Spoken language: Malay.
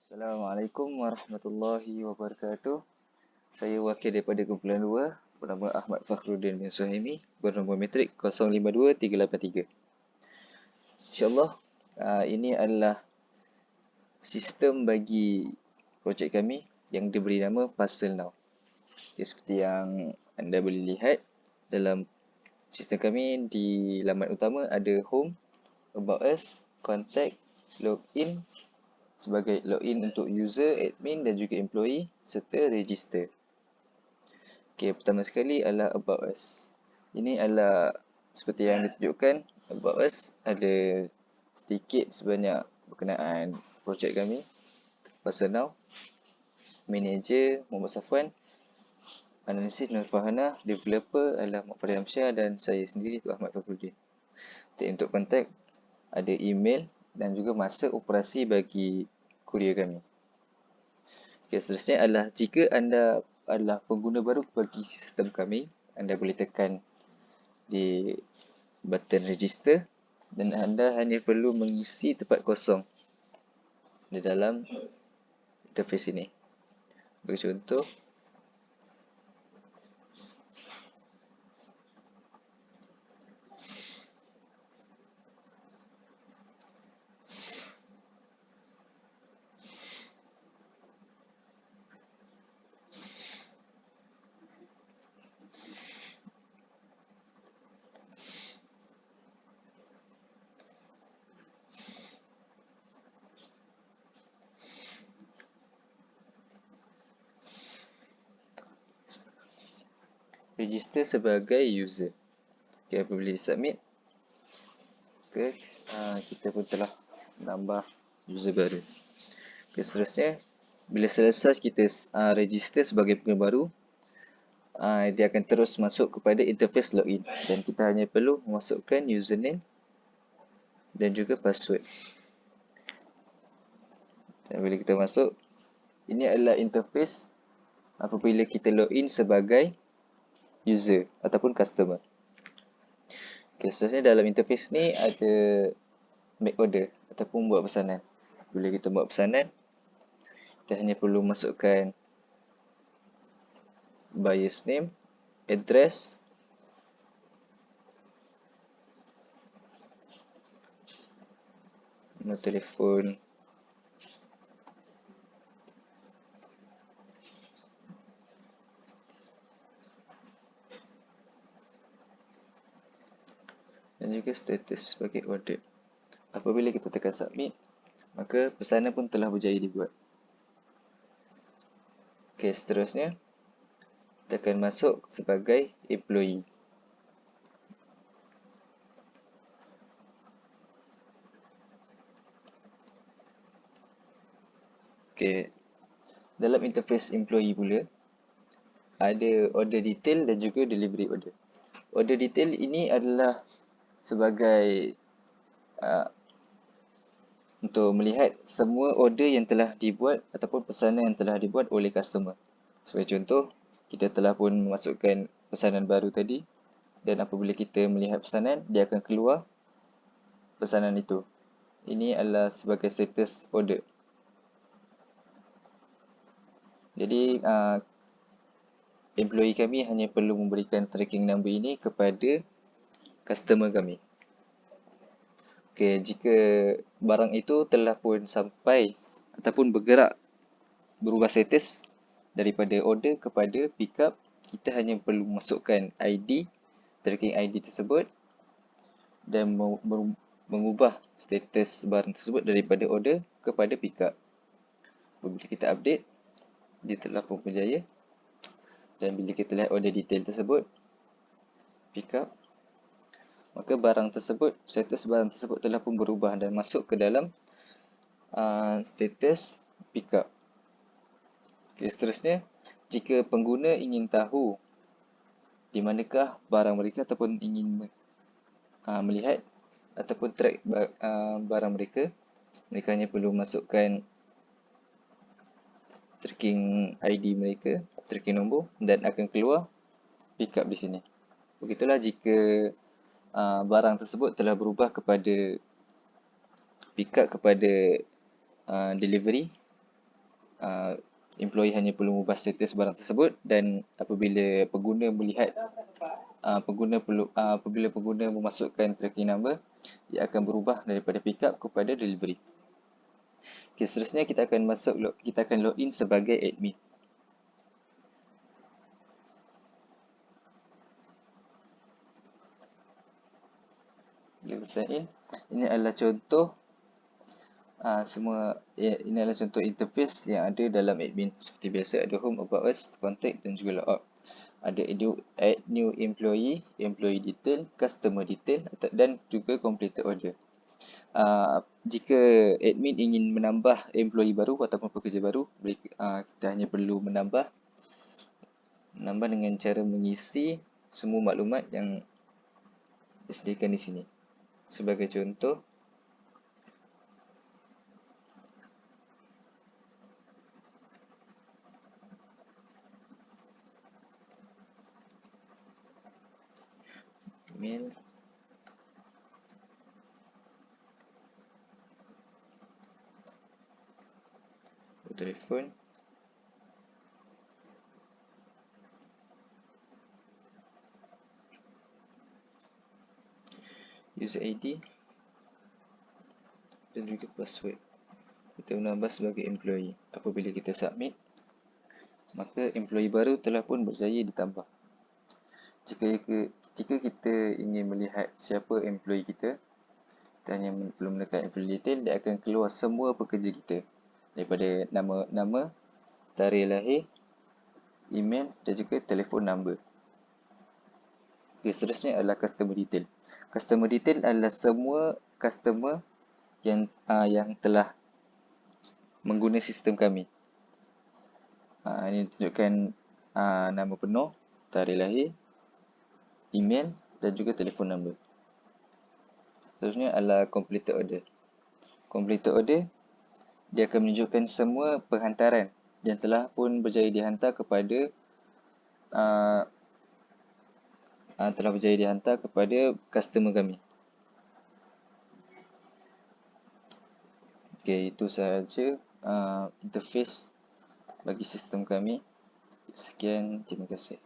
Assalamualaikum warahmatullahi wabarakatuh. Saya wakil daripada kumpulan 2 bernama Ahmad Fakhruddin bin Suhaimi bernombor metrik 052383. InsyaAllah ini adalah sistem bagi projek kami yang diberi nama Parcel Now. Seperti yang anda boleh lihat dalam sistem kami, di laman utama ada Home, About Us, Contact, Login sebagai login untuk user, admin dan juga employee serta register. Okey, pertama sekali adalah About Us. Ini adalah seperti yang ditunjukkan. About Us ada sedikit sebanyak berkenaan projek kami, Parcel Now, manager Muhammad Safwan, analisis Nur Farhana, developer adalah Muhammad Fahri Hamsyah dan saya sendiri tu Ahmad Fakhruddin. Untuk kontak ada email dan juga masa operasi bagi kurier kami. Okay, seterusnya adalah jika anda adalah pengguna baru bagi sistem kami, anda boleh tekan di button register dan anda hanya perlu mengisi tempat kosong di dalam interface ini. Bagi contoh, register sebagai user. Okay, apabila submit, kita pun telah menambah user baru. Okay, seterusnya, bila selesai kita register sebagai pengguna baru, dia akan terus masuk kepada interface login dan kita hanya perlu memasukkan username dan juga password. Dan bila kita masuk, ini adalah interface apabila kita login sebagai user ataupun customer. Okay, seterusnya dalam interface ni ada make order ataupun buat pesanan. Bila kita buat pesanan, kita hanya perlu masukkan buyer's name, address, nombor telefon, dan juga status sebagai order. Apabila kita tekan submit, maka pesanan pun telah berjaya dibuat. Okey, seterusnya kita akan masuk sebagai employee. Okey, dalam interface employee pula ada order detail dan juga delivery order. Order detail ini adalah sebagai untuk melihat semua order yang telah dibuat ataupun pesanan yang telah dibuat oleh customer. Sebagai contoh, kita telah pun memasukkan pesanan baru tadi dan apabila kita melihat pesanan, dia akan keluar pesanan itu. Ini adalah sebagai status order. Jadi, employee kami hanya perlu memberikan tracking number ini kepada customer kami. Okay, jika barang itu telah pun sampai ataupun berubah status daripada order kepada pickup, kita hanya perlu masukkan ID, tracking ID tersebut dan mengubah status barang tersebut daripada order kepada pickup. Bila kita update, dia telah pun berjaya. Dan bila kita lihat order detail tersebut, pickup, maka status barang tersebut telah pun berubah dan masuk ke dalam status pickup. Okay, seterusnya, jika pengguna ingin tahu di manakah barang mereka ataupun ingin melihat ataupun track barang mereka, mereka hanya perlu masukkan tracking ID mereka, tracking nombor dan akan keluar pickup di sini. Begitulah jika barang tersebut telah berubah kepada pickup kepada delivery, employee hanya perlu mengubah status barang tersebut, dan apabila pengguna melihat apabila pengguna memasukkan tracking number, ia akan berubah daripada pickup kepada delivery. Okay, seterusnya kita akan login sebagai admin. Bila sign in, ini adalah contoh ini adalah contoh interface yang ada dalam admin. Seperti biasa, ada home, about us, contact dan juga logout. Ada add new employee, employee detail, customer detail dan juga completed order. Jika admin ingin menambah employee baru ataupun pekerja baru, kita hanya perlu menambah dengan cara mengisi semua maklumat yang disediakan di sini. Sebagai contoh, email, telefon, user ID dan juga password. Kita menambah sebagai employee. Apabila kita submit, maka employee baru telah pun berjaya ditambah. Jika kita ingin melihat siapa employee kita, kita hanya perlu menekan employee detail, dia akan keluar semua pekerja kita daripada nama, tarikh lahir, email dan juga telefon number. Okay, seterusnya adalah customer detail. Customer detail adalah semua customer yang telah mengguna sistem kami. Ini tunjukkan nama penuh, tarikh lahir, email dan juga telefon number. Seterusnya adalah completed order. Completed order, dia akan menunjukkan semua penghantaran yang telah pun berjaya dihantar kepada customer kami. Okay, itu sahaja interface bagi sistem kami. Sekian, terima kasih.